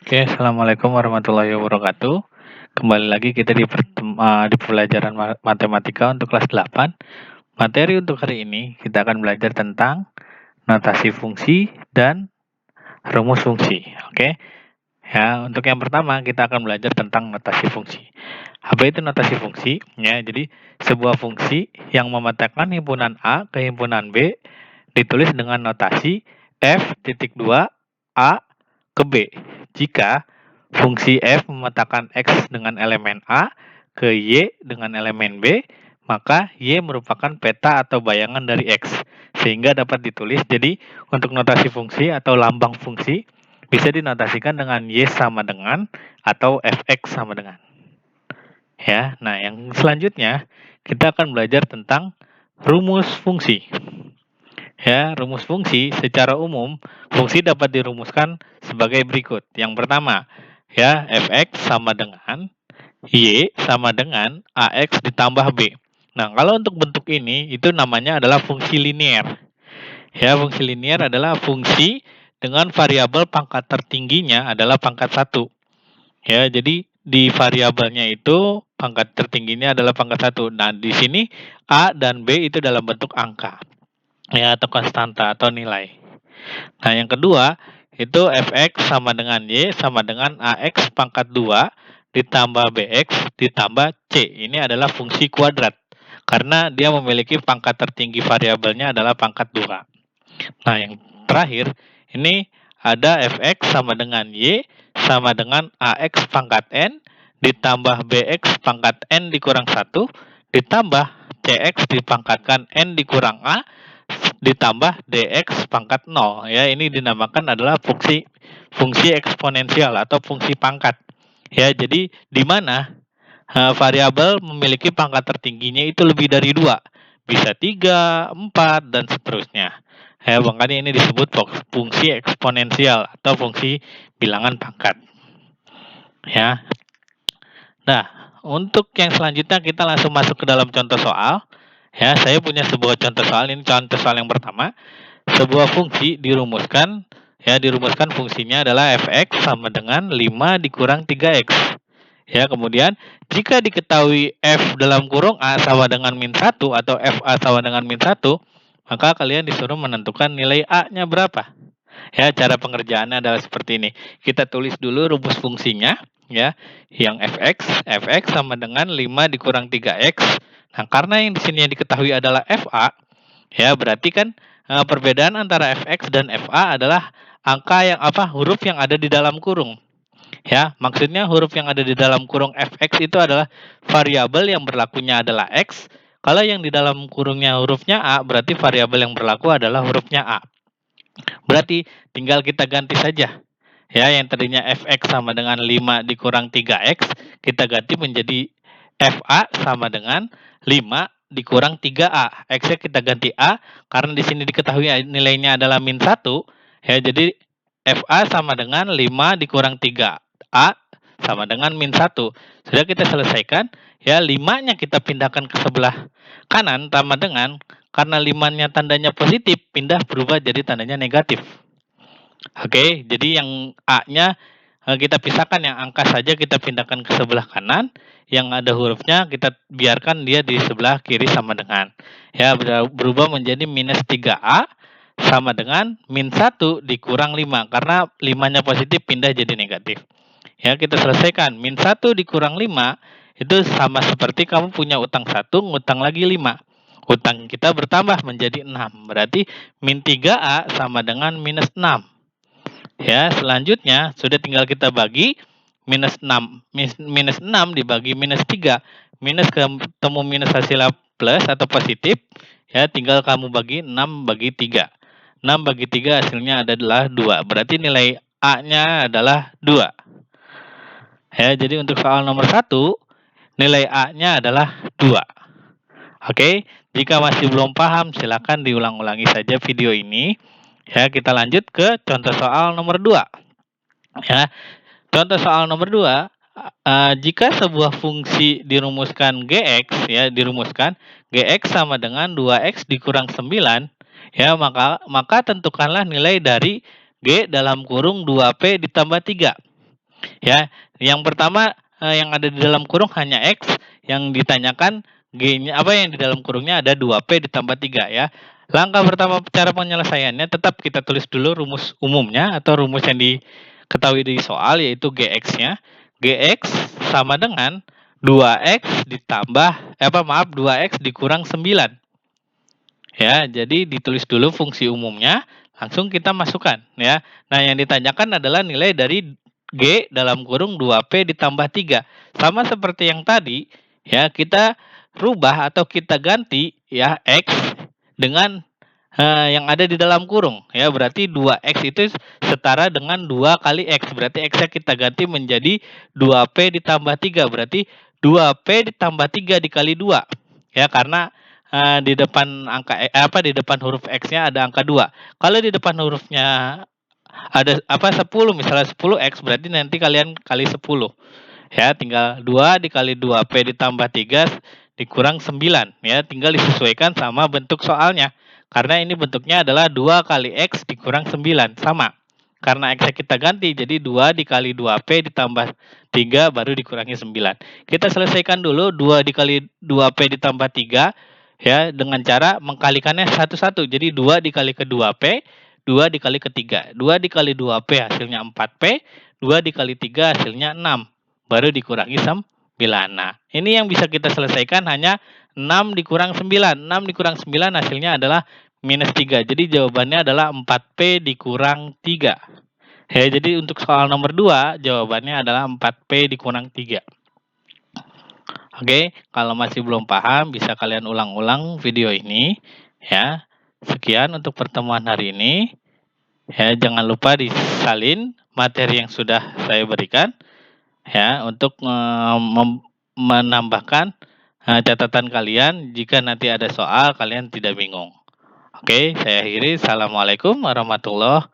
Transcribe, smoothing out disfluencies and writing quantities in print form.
Oke, assalamualaikum warahmatullahi wabarakatuh. Kembali lagi kita di pelajaran matematika untuk kelas 8. Materi untuk hari ini kita akan belajar tentang notasi fungsi dan rumus fungsi. Oke, ya untuk yang pertama kita akan belajar tentang notasi fungsi. Apa itu notasi fungsi? Ya, jadi sebuah fungsi yang memetakan himpunan A ke himpunan B ditulis dengan notasi f.2 A ke B. Jika fungsi f memetakan x dengan elemen A ke y dengan elemen B, maka y merupakan peta atau bayangan dari x, sehingga dapat ditulis. Jadi, untuk notasi fungsi atau lambang fungsi bisa dinotasikan dengan y sama dengan atau fx sama dengan. Ya, nah yang selanjutnya kita akan belajar tentang rumus fungsi. Ya, rumus fungsi secara umum, fungsi dapat dirumuskan sebagai berikut. Yang pertama, ya, fx sama dengan y sama dengan ax ditambah b. Nah, kalau untuk bentuk ini, itu namanya adalah fungsi linier. Ya, fungsi linier adalah fungsi dengan variabel pangkat tertingginya adalah pangkat 1. Ya, jadi di variabelnya itu pangkat tertingginya adalah pangkat 1. Nah, di sini a dan b itu dalam bentuk angka. Ya, atau konstanta atau nilai. Nah, yang kedua itu fx sama dengan y sama dengan ax pangkat 2 ditambah bx ditambah c. Ini adalah fungsi kuadrat karena dia memiliki pangkat tertinggi variabelnya adalah pangkat 2. Nah, yang terakhir ini ada fx sama dengan y sama dengan ax pangkat n ditambah bx pangkat n dikurang 1 ditambah cx dipangkatkan n dikurang a ditambah dx pangkat 0. Ya, ini dinamakan adalah fungsi eksponensial atau fungsi pangkat. Ya, jadi di mana variabel memiliki pangkat tertingginya itu lebih dari 2, bisa 3, 4 dan seterusnya. Ya, makanya ini disebut fungsi eksponensial atau fungsi bilangan pangkat. Ya. Nah, untuk yang selanjutnya kita langsung masuk ke dalam contoh soal. Ya, saya punya sebuah contoh soal. Ini contoh soal yang pertama. Sebuah fungsi dirumuskan, dirumuskan fungsinya adalah fx sama dengan 5 dikurang 3x. Ya, kemudian jika diketahui f dalam kurung a sama dengan min 1 atau fa sama dengan min 1, maka kalian disuruh menentukan nilai a-nya berapa. Ya, cara pengerjaannya adalah seperti ini. Kita tulis dulu rumus fungsinya, ya. Yang fx sama dengan 5 dikurang 3x. Nah, karena yang di sini yang diketahui adalah fa, ya, berarti kan perbedaan antara fx dan fa adalah huruf yang ada di dalam kurung. Ya, maksudnya huruf yang ada di dalam kurung fx itu adalah variabel yang berlakunya adalah x. Kalau yang di dalam kurungnya hurufnya a, berarti variabel yang berlaku adalah hurufnya a. Berarti tinggal kita ganti saja. Ya, yang tadinya fx sama dengan 5 dikurang 3x, kita ganti menjadi fa sama dengan 5 dikurang 3a. X-nya kita ganti a, karena di sini diketahui nilainya adalah min 1. Ya, jadi fa sama dengan 5 dikurang 3a sama dengan min 1. Sudah kita selesaikan. Ya, 5-nya kita pindahkan ke sebelah kanan sama dengan, karena 5-nya tandanya positif, pindah berubah jadi tandanya negatif. Oke, jadi yang A-nya kita pisahkan, yang angka saja kita pindahkan ke sebelah kanan, yang ada hurufnya kita biarkan dia di sebelah kiri sama dengan. Ya, berubah menjadi minus 3A sama dengan min 1 dikurang 5, karena 5-nya positif pindah jadi negatif. Ya, kita selesaikan. Min 1 dikurang 5 itu sama seperti kamu punya utang 1, ngutang lagi 5. Utang kita bertambah menjadi 6. Berarti min 3A sama dengan minus 6. Ya, selanjutnya sudah tinggal kita bagi minus 6. Minus 6 dibagi minus 3. Minus ketemu minus hasilnya plus atau positif. Ya, tinggal kamu bagi 6 bagi 3. 6 bagi 3 hasilnya adalah 2. Berarti nilai A-nya adalah 2. Ya, jadi untuk soal nomor 1, nilai A-nya adalah 2. Oke, jika masih belum paham, silakan diulang-ulangi saja video ini. Ya, kita lanjut ke contoh soal nomor 2. Ya, contoh soal nomor 2, jika sebuah fungsi dirumuskan gx, ya, dirumuskan gx sama dengan 2x dikurang 9, ya, maka tentukanlah nilai dari g dalam kurung 2p ditambah 3. Ya, yang pertama, yang ada di dalam kurung hanya X, yang ditanyakan G-nya apa yang di dalam kurungnya ada 2P ditambah 3 ya. Langkah pertama cara penyelesaiannya tetap kita tulis dulu rumus umumnya atau rumus yang diketahui di soal yaitu Gx-nya. Gx sama dengan 2X ditambah 2X dikurang 9. Ya, jadi ditulis dulu fungsi umumnya, langsung kita masukkan ya. Nah, yang ditanyakan adalah nilai dari G dalam kurung 2P ditambah 3. Sama seperti yang tadi, ya, kita rubah atau kita ganti ya X dengan yang ada di dalam kurung ya. Berarti 2X itu setara dengan 2 kali X. Berarti X-nya kita ganti menjadi 2P ditambah 3. Berarti 2P ditambah 3 dikali 2. Ya, karena di depan di depan huruf X-nya ada angka 2. Kalau di depan hurufnya ada 10 misalnya 10X berarti nanti kalian kali 10. Ya, tinggal 2 dikali 2P ditambah 3 dikurang 9 ya, tinggal disesuaikan sama bentuk soalnya. Karena ini bentuknya adalah 2 kali X dikurang 9 sama. Karena X-nya kita ganti jadi 2 dikali 2P ditambah 3 baru dikurangi 9. Kita selesaikan dulu 2 dikali 2P ditambah 3 ya dengan cara mengkalikannya satu-satu. Jadi 2 dikali ke 2P, 2 dikali ke 3. 2 dikali 2P hasilnya 4P, 2 dikali 3 hasilnya 6. Baru dikurangi 9. Nah, ini yang bisa kita selesaikan hanya 6 dikurang 9. 6 dikurang 9 hasilnya adalah minus 3. Jadi jawabannya adalah 4P dikurang 3. Ya, jadi untuk soal nomor 2 jawabannya adalah 4P dikurang 3. Oke, kalau masih belum paham bisa kalian ulang-ulang video ini ya. Sekian untuk pertemuan hari ini. Ya, jangan lupa disalin materi yang sudah saya berikan ya untuk menambahkan catatan kalian jika nanti ada soal kalian tidak bingung. Oke, saya akhiri. Assalamualaikum warahmatullahi